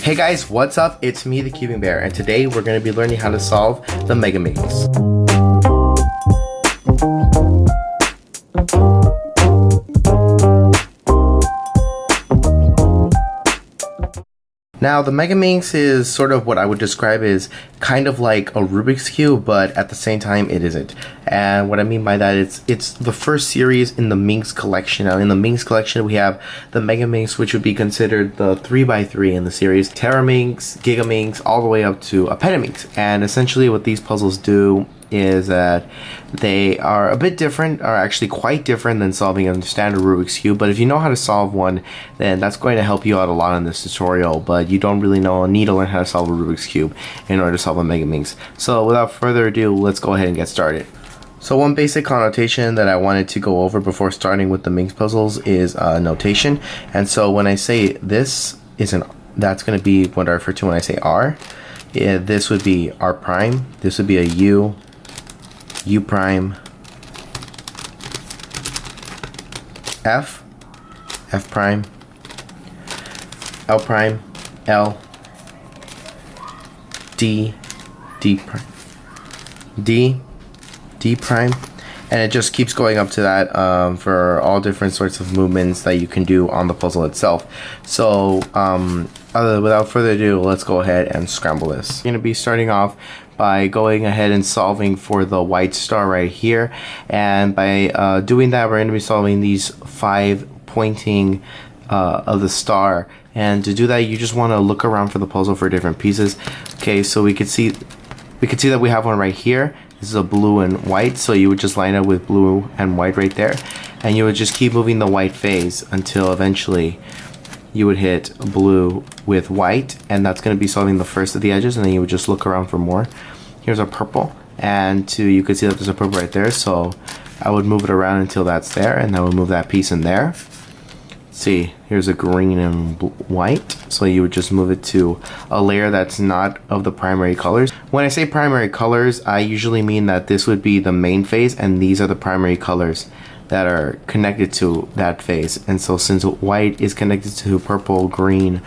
Hey guys, what's up? It's me, the Cubing Bear, and today we're going to be learning how to solve the Megaminx. Now, the Megaminx is sort of what I would describe as kind of like a Rubik's Cube, but at the same time, it isn't. And what I mean by that, it's the first series in the Minx collection. Now, in the Minx collection, we have the Megaminx, which would be considered the 3x3 in the series, Teraminx, Gigaminx, all the way up to a Petaminx. And essentially, what these puzzles do is that they are a bit different, are actually quite different than solving a standard Rubik's Cube, but if you know how to solve one, then that's going to help you out a lot in this tutorial, but you don't really need to learn how to solve a Rubik's Cube in order to solve a Megaminx. So without further ado, let's go ahead and get started. So one basic connotation that I wanted to go over before starting with the Minx puzzles is notation. And so when I say this is that's going to be what I refer to when I say R. This would be R prime, this would be a U, U prime, F, F prime, L prime, L, D, D prime, D, D prime, and it just keeps going up to that for all different sorts of movements that you can do on the puzzle itself. So without further ado, let's go ahead and scramble this. We're going to be starting off by going ahead and solving for the white star right here, and by doing that, we're going to be solving these 5 pointing of the star. And to do that, you just want to look around for the puzzle for different pieces. Okay, so we could see that we have one right here. This is a blue and white, so you would just line up with blue and white right there, and you would just keep moving the white phase until eventually you would hit blue with white, and that's going to be solving the first of the edges, and then you would just look around for more. Here's a purple, and you could see that there's a purple right there, so I would move it around until that's there, and I would move that piece in there. See, here's a green and white, so you would just move it to a layer that's not of the primary colors. When I say primary colors, I usually mean that this would be the main phase, and these are the primary colors that are connected to that phase. And so since white is connected to purple, green,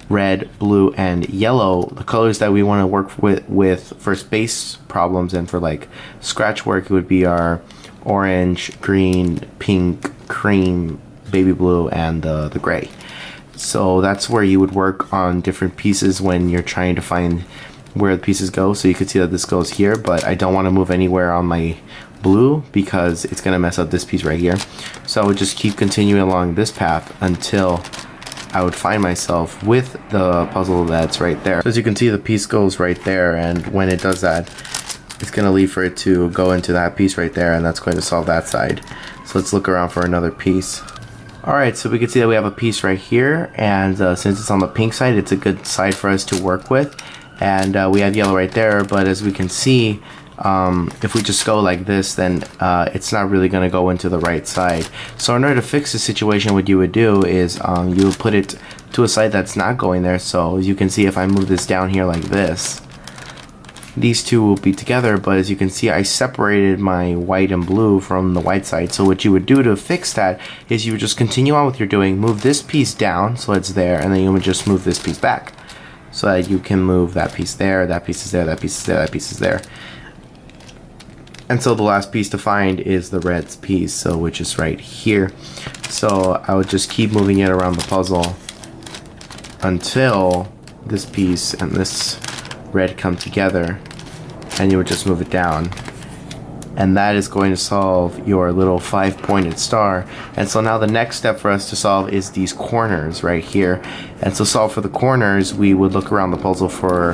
red, blue, and yellow, the colors that we want to work with for space problems and for like scratch work, it would be our orange, green, pink, cream, baby blue, and the gray. So that's where you would work on different pieces when you're trying to find where the pieces go. So you could see that this goes here, but I don't want to move anywhere on my blue because it's going to mess up this piece right here. So I would just keep continuing along this path until I would find myself with the puzzle that's right there. So as you can see, the piece goes right there, and when it does that, it's going to leave for it to go into that piece right there, and that's going to solve that side. So let's look around for another piece. Alright, so we can see that we have a piece right here, and since it's on the pink side, it's a good side for us to work with. And we have yellow right there, but as we can see, if we just go like this, then it's not really going to go into the right side. So in order to fix the situation, what you would do is you would put it to a side that's not going there. So as you can see, if I move this down here like this, these two will be together, but as you can see, I separated my white and blue from the white side. So what you would do to fix that is you would just continue on with your doing, move this piece down so it's there, and then you would just move this piece back so that you can move that piece there, that piece is there, that piece is there, that piece is there. And so the last piece to find is the red piece, so which is right here. So I would just keep moving it around the puzzle until this piece and this red come together, and you would just move it down, and that is going to solve your little 5-pointed star. And so now the next step for us to solve is these corners right here. And so solve for the corners, we would look around the puzzle for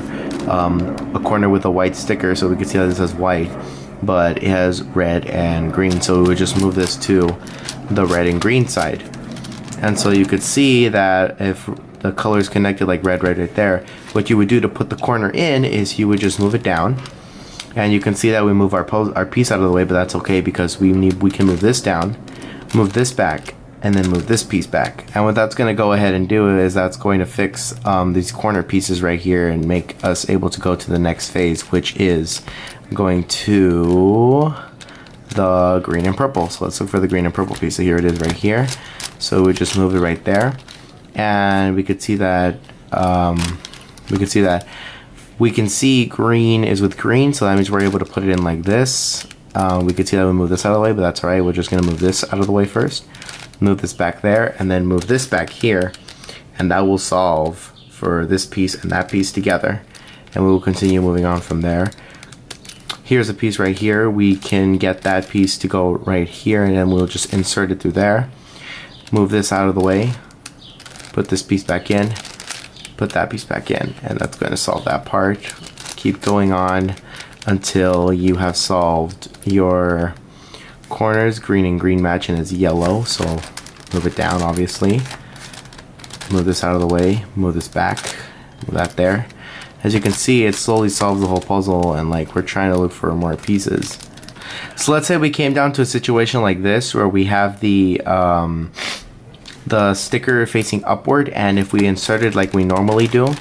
a corner with a white sticker, so we can see that this says white, but it has red and green, so we would just move this to the red and green side. And so you could see that if the colors connected like red right there, what you would do to put the corner in is you would just move it down, and you can see that we move our piece out of the way, but that's okay because we can move this down, move this back, and then move this piece back. And what that's going to go ahead and do is that's going to fix these corner pieces right here and make us able to go to the next phase, which is going to the green and purple. So let's look for the green and purple piece. So here it is right here. So we just move it right there, and we could see that we can see that. We can see green is with green, so that means we're able to put it in like this. We can see that we move this out of the way, but that's alright. We're just going to move this out of the way first. Move this back there, and then move this back here. And that will solve for this piece and that piece together. And we will continue moving on from there. Here's a piece right here. We can get that piece to go right here, and then we'll just insert it through there. Move this out of the way. Put this piece back in. Put that piece back in, and that's going to solve that part. Keep going on until you have solved your corners. Green and green match, and it's yellow, so move it down, obviously. Move this out of the way, move this back, move that there. As you can see, it slowly solves the whole puzzle, and like we're trying to look for more pieces. So let's say we came down to a situation like this where we have the sticker facing upward, and if we insert it like we normally do,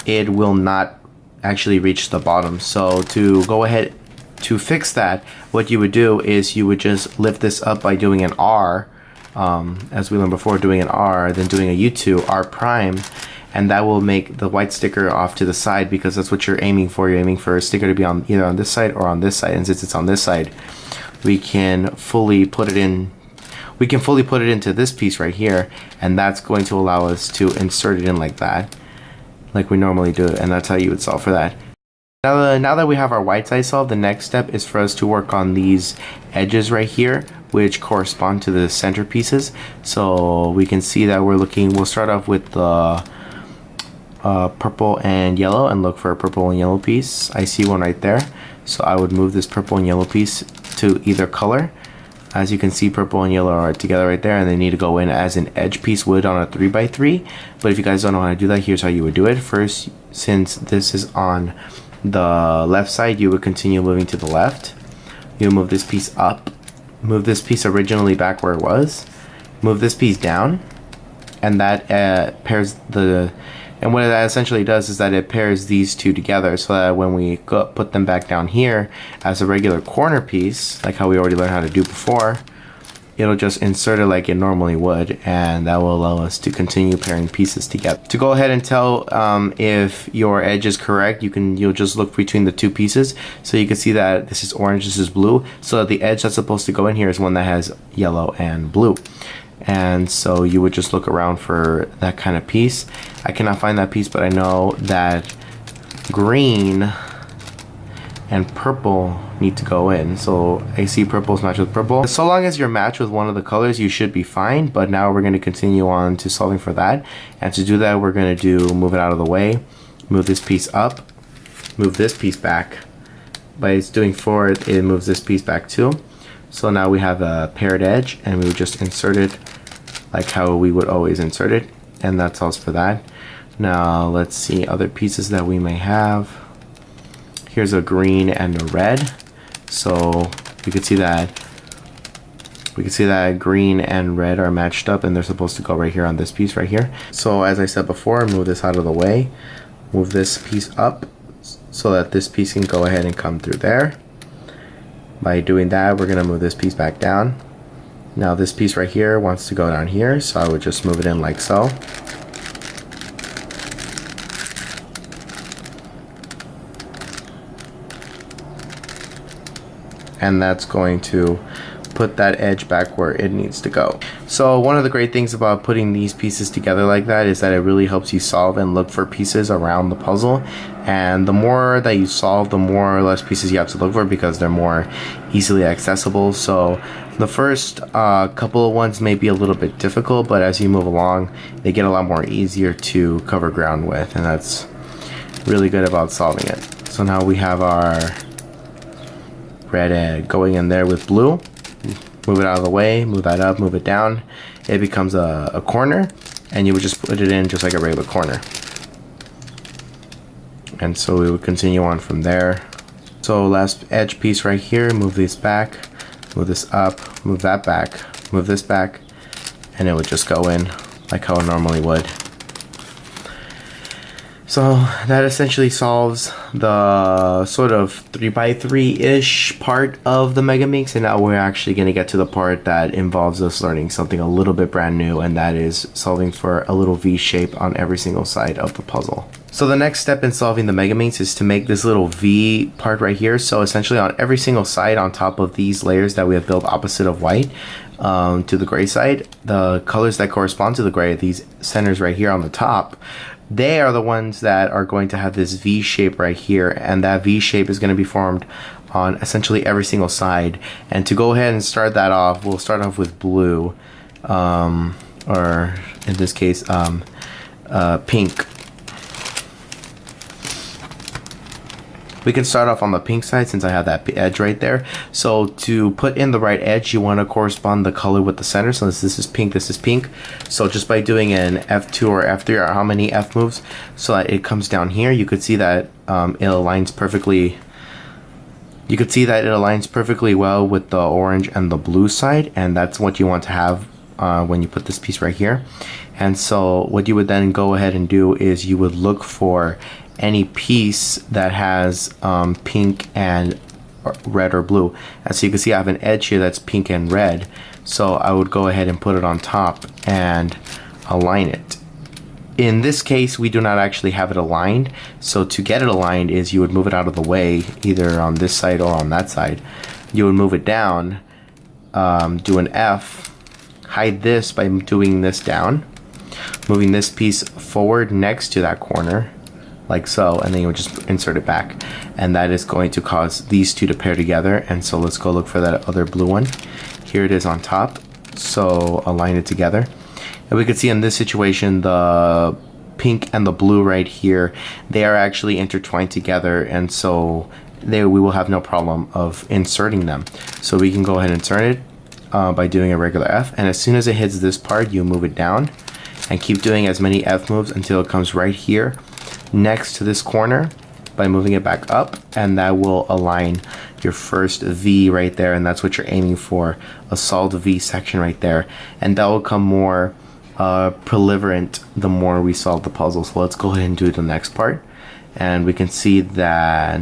it will not actually reach the bottom. So to go ahead to fix that, what you would do is you would just lift this up by doing an R, as we learned before, doing an R, then doing a U2, R prime, and that will make the white sticker off to the side, because that's what you're aiming for. You're aiming for a sticker to be on either on this side or on this side, and since it's on this side, we can fully put it in. We can fully put it into this piece right here, and that's going to allow us to insert it in like that, like we normally do it, and that's how you would solve for that. Now that we have our white side solved, the next step is for us to work on these edges right here, which correspond to the center pieces. So we can see that we'll start off with the purple and yellow, and look for a purple and yellow piece. I see one right there, so I would move this purple and yellow piece to either color. As you can see, purple and yellow are together right there, and they need to go in as an edge piece would on a 3x3. But if you guys don't know how to do that, here's how you would do it. First, since this is on the left side, you would continue moving to the left. You move this piece up, move this piece originally back where it was, move this piece down, and that pairs the. And what that essentially does is that it pairs these two together, so that when we put them back down here as a regular corner piece, like how we already learned how to do before, it'll just insert it like it normally would, and that will allow us to continue pairing pieces together. To go ahead and tell if your edge is correct, you'll just look between the two pieces. So you can see that this is orange, this is blue, so that the edge that's supposed to go in here is one that has yellow and blue. And so you would just look around for that kind of piece. I cannot find that piece, but I know that green and purple need to go in. So I see purple's matched with purple. So long as you're matched with one of the colors, you should be fine. But now we're going to continue on to solving for that. And to do that, we're going to move it out of the way, move this piece up, move this piece back. By doing forward, it moves this piece back too. So now we have a paired edge, and we would just insert it like how we would always insert it, and that solves for that. Now let's see other pieces that we may have. Here's a green and a red. So we could see that green and red are matched up, and they're supposed to go right here on this piece right here. So as I said before, move this out of the way, move this piece up so that this piece can go ahead and come through there. By doing that, we're going to move this piece back down. Now this piece right here wants to go down here, so I would just move it in like so. And that's going to put that edge back where it needs to go. So one of the great things about putting these pieces together like that is that it really helps you solve and look for pieces around the puzzle. And the more that you solve, the more or less pieces you have to look for, because they're more easily accessible. So the first couple of ones may be a little bit difficult, but as you move along, they get a lot more easier to cover ground with, and that's really good about solving it. So now we have our red egg going in there with blue. Move it out of the way, move that up, move it down. It becomes a corner, and you would just put it in just like a regular corner. And so we would continue on from there. So last edge piece right here, move this back, move this up, move that back, move this back, and it would just go in like how it normally would. So that essentially solves the sort of 3x3-ish part of the Megaminx, and now we're actually going to get to the part that involves us learning something a little bit brand new, and that is solving for a little V shape on every single side of the puzzle. So the next step in solving the Megaminx is to make this little V part right here. So essentially on every single side on top of these layers that we have built opposite of white, to the gray side, the colors that correspond to the gray, these centers right here on the top, they are the ones that are going to have this V shape right here, and that V shape is going to be formed on essentially every single side. And to go ahead and start that off, we'll start off with blue, or in this case, pink. We can start off on the pink side since I have that edge right there. So to put in the right edge, you want to correspond the color with the center. So this is pink, this is pink. So just by doing an F2 or F3 or how many F moves so that it comes down here, you could see that it aligns perfectly. You could see that it aligns perfectly well with the orange and the blue side, and that's what you want to have when you put this piece right here. And so what you would then go ahead and do is you would look for any piece that has pink and red or blue. And so you can see I have an edge here that's pink and red, so I would go ahead and put it on top and align it. In this case, we do not actually have it aligned, so to get it aligned is you would move it out of the way, either on this side or on that side. You would move it down, do an F, hide this by doing this down, moving this piece forward next to that corner, like so, and then you would just insert it back, and that is going to cause these two to pair together. And so let's go look for that other blue one. Here it is on top, so align it together, and we can see in this situation the pink and the blue right here, they are actually intertwined together, and so we will have no problem of inserting them. So we can go ahead and insert it by doing a regular F, and as soon as it hits this part, you move it down and keep doing as many F moves until it comes right here next to this corner by moving it back up, and that will align your first V right there, and that's what you're aiming for, a solved V section right there, and that will come more proliferant the more we solve the puzzle. So let's go ahead and do the next part, and we can see that,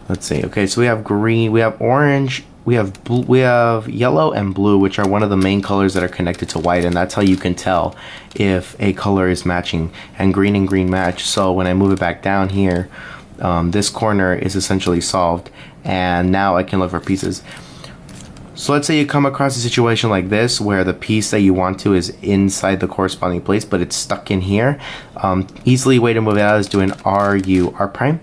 let's see, okay, so we have green, we have orange, we have blue, we have yellow and blue, which are one of the main colors that are connected to white, and that's how you can tell if a color is matching, and green match. So when I move it back down here, this corner is essentially solved, and now I can look for pieces. So let's say you come across a situation like this where the piece that you want to is inside the corresponding place, but it's stuck in here. Easily way to move it out is do an R prime,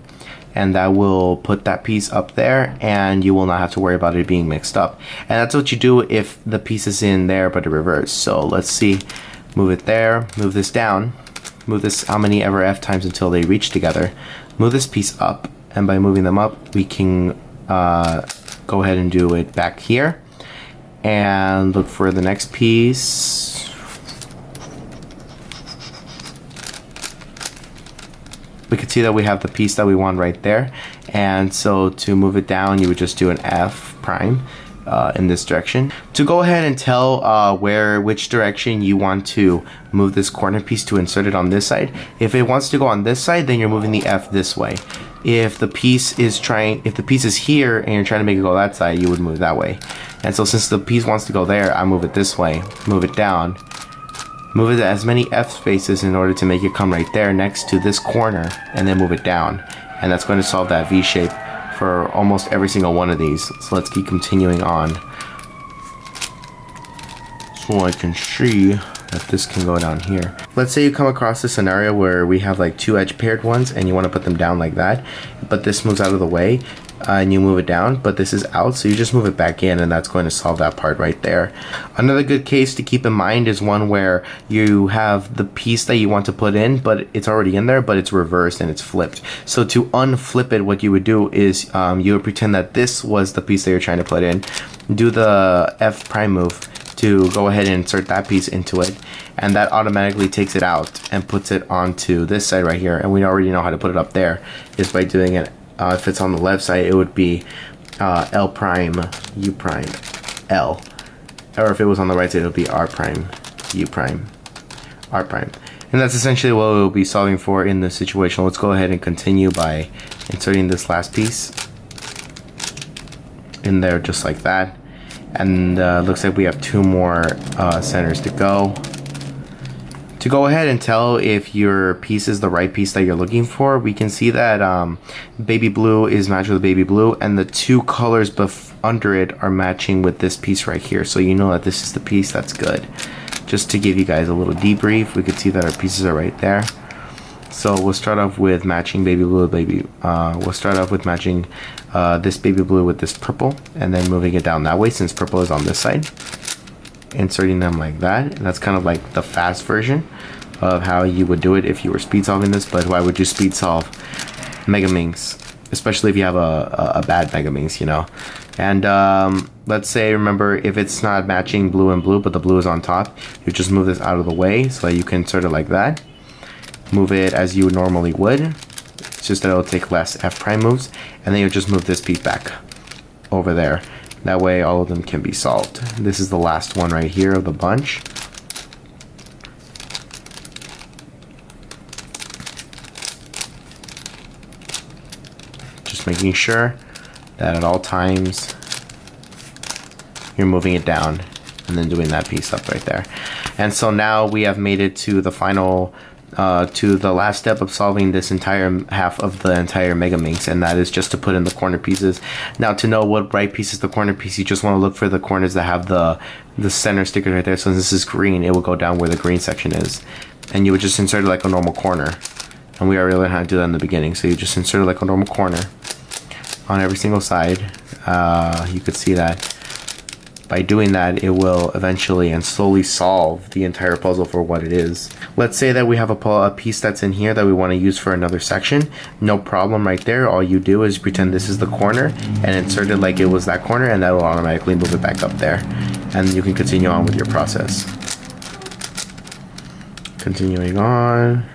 and that will put that piece up there, and you will not have to worry about it being mixed up. And that's what you do if the piece is in there but in reverse. So let's see, move it there, move this down, move this how many ever F times until they reach together, move this piece up, and by moving them up we can go ahead and do it back here and look for the next piece. We can see that we have the piece that we want right there, and so to move it down you would just do an F prime in this direction. To go ahead and tell which direction you want to move this corner piece to insert it on this side, if it wants to go on this side, then you're moving the F this way. If the piece is here and you're trying to make it go that side, you would move that way. And so since the piece wants to go there, I move it this way, move it down, move it as many F spaces in order to make it come right there next to this corner, and then move it down. And that's going to solve that V shape for almost every single one of these. So let's keep continuing on, so I can see that this can go down here. Let's say you come across a scenario where we have like two edge paired ones and you want to put them down like that, but this moves out of the way, and you move it down, but this is out, so you just move it back in, and that's going to solve that part right there. Another good case to keep in mind is one where you have the piece that you want to put in, but it's already in there, but it's reversed and it's flipped. So to unflip it, what you would do is you would pretend that this was the piece that you're trying to put in, do the F prime move to go ahead and insert that piece into it, and that automatically takes it out and puts it onto this side right here. And we already know how to put it up there is by doing it. If it's on the left side, it would be L prime, U prime, L. Or if it was on the right side, it would be R prime, U prime, R prime. And that's essentially what we'll be solving for in this situation. Let's go ahead and continue by inserting this last piece in there just like that. And looks like we have 2 more centers to go. To go ahead and tell if your piece is the right piece that you're looking for, we can see that baby blue is matched with baby blue, and the 2 colors under it are matching with this piece right here. So you know that this is the piece that's good. Just to give you guys a little debrief, we could see that our pieces are right there. So we'll start off with matching baby blue with we'll start off with matching this baby blue with this purple, and then moving it down that way since purple is on this side. Inserting them like that. And that's kind of like the fast version of how you would do it if you were speed solving this. But why would you speed solve Megaminx, especially if you have a bad Megaminx, you know? And let's say, remember, if it's not matching blue and blue, but the blue is on top, you just move this out of the way so that you can insert it like that. Move it as you normally would. It's just that it'll take less F prime moves, and then you'll just move this piece back over there. That way all of them can be solved. This is the last one right here of the bunch. Just making sure that at all times you're moving it down and then doing that piece up right there. And so now we have made it to the final to the last step of solving this entire half of the entire Megaminx, and that is just to put in the corner pieces. Now, to know what right piece is the corner piece, you just want to look for the corners that have the center sticker right there. So this is green, it will go down where the green section is, and you would just insert it like a normal corner. And we already learned how to do that in the beginning. So you just insert it like a normal corner on every single side. You could see that by doing that, it will eventually and slowly solve the entire puzzle for what it is. Let's say that we have a piece that's in here that we want to use for another section. No problem right there. All you do is pretend this is the corner and insert it like it was that corner, and that will automatically move it back up there. And you can continue on with your process. Continuing on.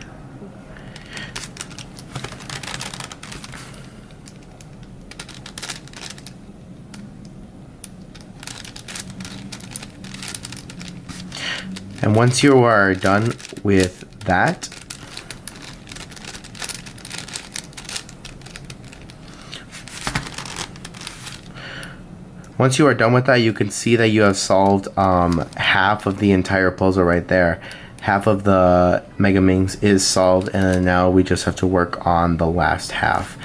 And once you are done with that, you can see that you have solved half of the entire puzzle right there. Half of the Megaminx is solved, and now we just have to work on the last half.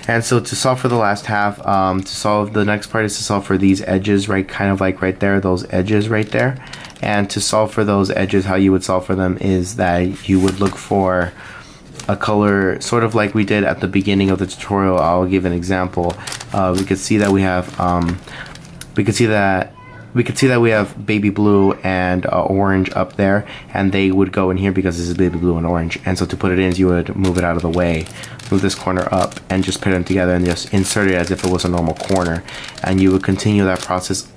And so to solve for the last half, the next part is to solve for these edges, right? Kind of like right there, those edges right there. And to solve for those edges, how you would solve for them is that you would look for a color, sort of like we did at the beginning of the tutorial. I'll give an example. We could see that we have, we could see that we have baby blue and orange up there, and they would go in here because this is baby blue and orange. And so to put it in, you would move it out of the way, move this corner up, and just put them together and just insert it as if it was a normal corner. And you would continue that process.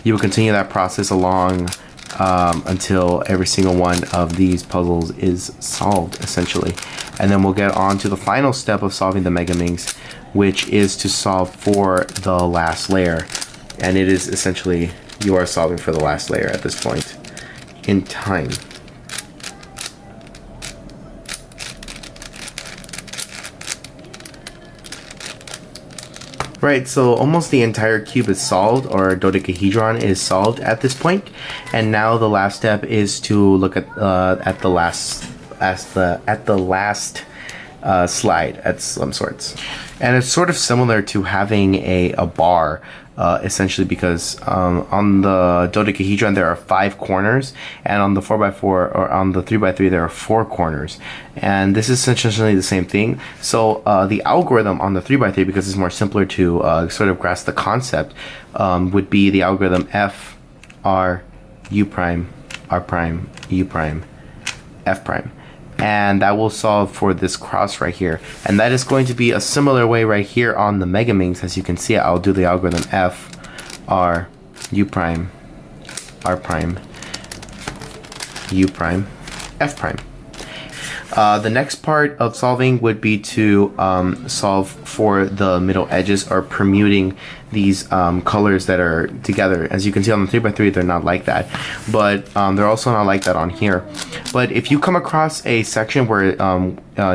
You would continue that process along until every single one of these puzzles is solved, essentially. And then we'll get on to the final step of solving the Megaminx, which is to solve for the last layer. And it is essentially, you are solving for the last layer at this point in time. Right, so almost the entire cube is solved, or dodecahedron is solved at this point, and now the last step is to look at the last slide at some sorts. And it's sort of similar to having a bar, essentially, because on the dodecahedron there are 5 corners, and on the 4x4 or on the 3x3 there are 4 corners. And this is essentially the same thing. So the algorithm on the 3x3, because it's more simpler to sort of grasp the concept, would be the algorithm F, R, U prime, R prime, U prime, F prime. And that will solve for this cross right here. And that is going to be a similar way right here on the Megaminx. As you can see, I'll do the algorithm F, R, U prime, R prime, U prime, F prime. The next part of solving would be to solve for the middle edges, or permuting these colors that are together. As you can see on the 3x3, they're not like that, but they're also not like that on here. But if you come across a section where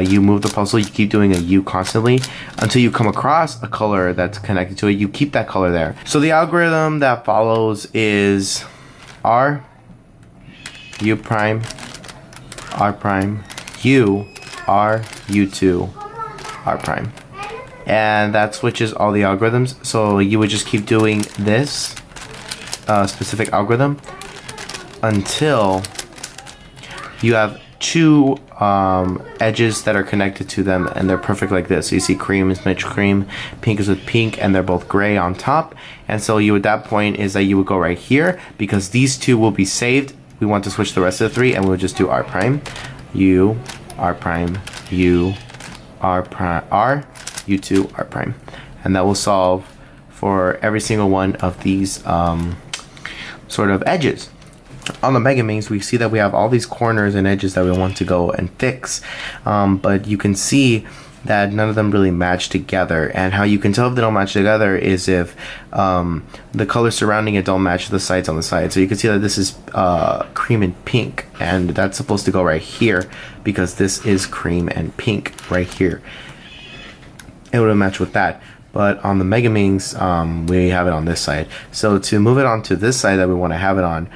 you move the puzzle, you keep doing a U constantly until you come across a color that's connected to it, you keep that color there. So the algorithm that follows is R, U prime, R prime, U, R, U2, R prime. And that switches all the algorithms. So you would just keep doing this specific algorithm until you have two edges that are connected to them and they're perfect like this. So you see cream is matched cream, pink is with pink, and they're both gray on top. And so you, at that point, is that you would go right here, because these two will be saved. We want to switch the rest of the three, and we'll just do R prime, U, R prime, U, R prime, R, U2, R prime. And that will solve for every single one of these sort of edges. On the Megaminx, we see that we have all these corners and edges that we want to go and fix, but you can see that none of them really match together. And how you can tell if they don't match together is if the colors surrounding it don't match the sides on the side. So you can see that this is cream and pink, and that's supposed to go right here because this is cream and pink right here. It would match with that. But on the Megaminx, we have it on this side. So to move it onto this side that we want to have it on,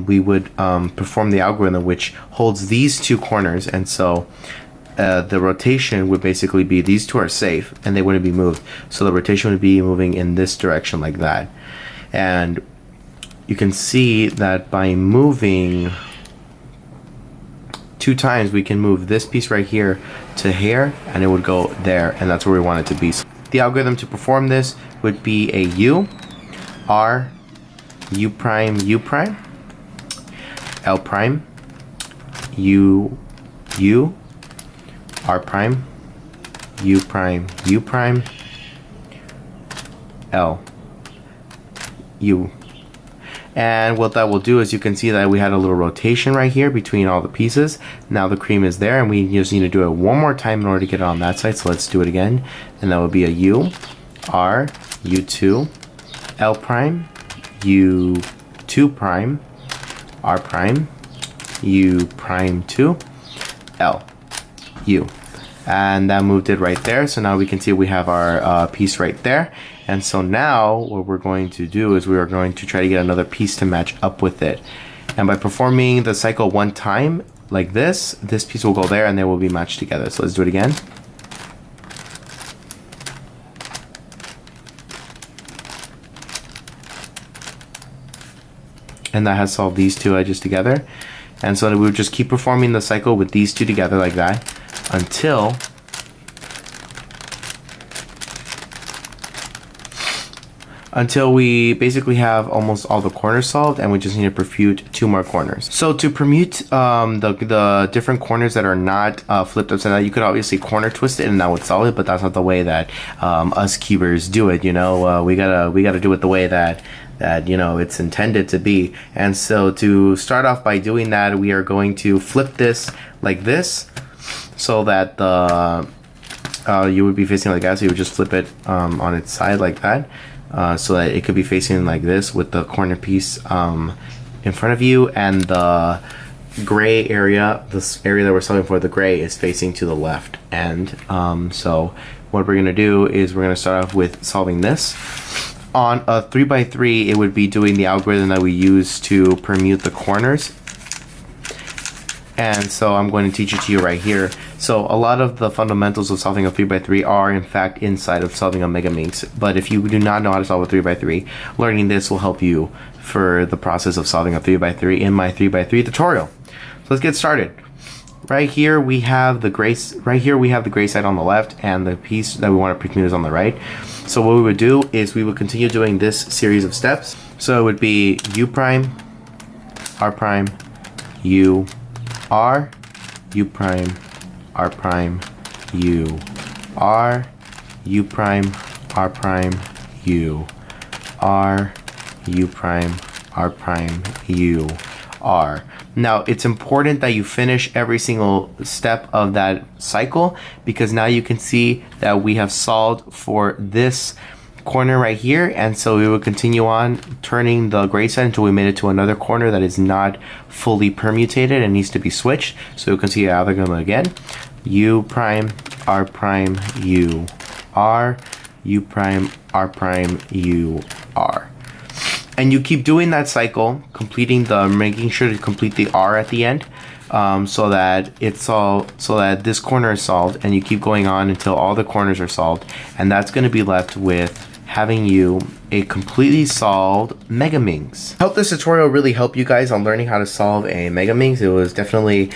we would perform the algorithm which holds these two corners. And so the rotation would basically be, these two are safe and they wouldn't be moved. So the rotation would be moving in this direction like that. And you can see that by moving 2 times, we can move this piece right here to here, and it would go there, and that's where we want it to be. So the algorithm to perform this would be a U, R, U prime, U prime, L prime, U, U, R prime, U prime, U prime, L, U. And what that will do is, you can see that we had a little rotation right here between all the pieces. Now the cream is there, and we just need to do it one more time in order to get it on that side. So let's do it again. And that would be a U, R, U2, L prime, U2 prime, R prime, U prime 2, L, U. And that moved it right there. So now we can see we have our piece right there. And so now what we're going to do is we are going to try to get another piece to match up with it. And by performing the cycle 1 time like this, this piece will go there and they will be matched together. So let's do it again. And that has solved these 2 edges together. And so we would just keep performing the cycle with these 2 together like that until we basically have almost all the corners solved, and we just need to permute 2 more corners. So to permute the different corners that are not flipped upside down, you could obviously corner twist it and that would solve it, but that's not the way that us cubers do it. You know, we gotta do it the way that you know it's intended to be. And so to start off by doing that, we are going to flip this like this, so that the you would be facing like that. So you would just flip it on its side like that. So that it could be facing like this with the corner piece in front of you, and the gray area, this area that we're solving for, the gray, is facing to the left. And so what we're going to do is we're going to start off with solving this. On a 3x3, it would be doing the algorithm that we use to permute the corners. And so I'm going to teach it to you right here. So a lot of the fundamentals of solving a 3x3 are in fact inside of solving a Megaminx. But if you do not know how to solve a 3x3, learning this will help you for the process of solving a 3x3 in my 3x3 tutorial. So let's get started. Right here we have the gray. The gray side on the left, and the piece that we want to permute is on the right. So what we would do is we would continue doing this series of steps. So it would be U prime, R prime, U, R, U prime, R prime, U, R, U prime, R prime, U, R, U prime, R prime, U, R. Now, it's important that you finish every single step of that cycle, because now you can see that we have solved for this corner right here, and so we will continue on turning the gray side until we made it to another corner that is not fully permutated and needs to be switched. So we'll continue algorithm again. U prime, R prime, U, R, U prime, R prime, U, R. And you keep doing that cycle, making sure to complete the R at the end, so that this corner is solved, and you keep going on until all the corners are solved, and that's going to be left with having you a completely solved Megaminx. I hope this tutorial really helped you guys on learning how to solve a Megaminx. It was definitely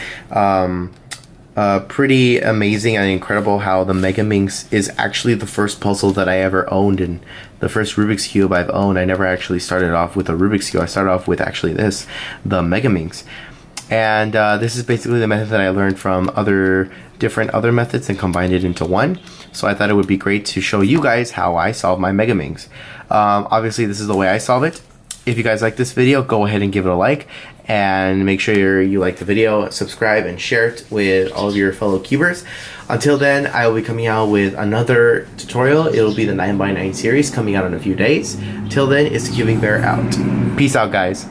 pretty amazing and incredible how the Megaminx is actually the first puzzle that I ever owned, and the first Rubik's Cube I've owned. I never actually started off with a Rubik's Cube. I started off with actually the Megaminx. And this is basically the method that I learned from other methods and combined it into one. So I thought it would be great to show you guys how I solve my Megaminx. Obviously, this is the way I solve it. If you guys like this video, go ahead and give it a like, and make sure you like the video, subscribe, and share it with all of your fellow cubers. Until then, I will be coming out with another tutorial. It'll be the 9x9 series coming out in a few days. Till then, it's the Cubing Bear out. Peace out, guys.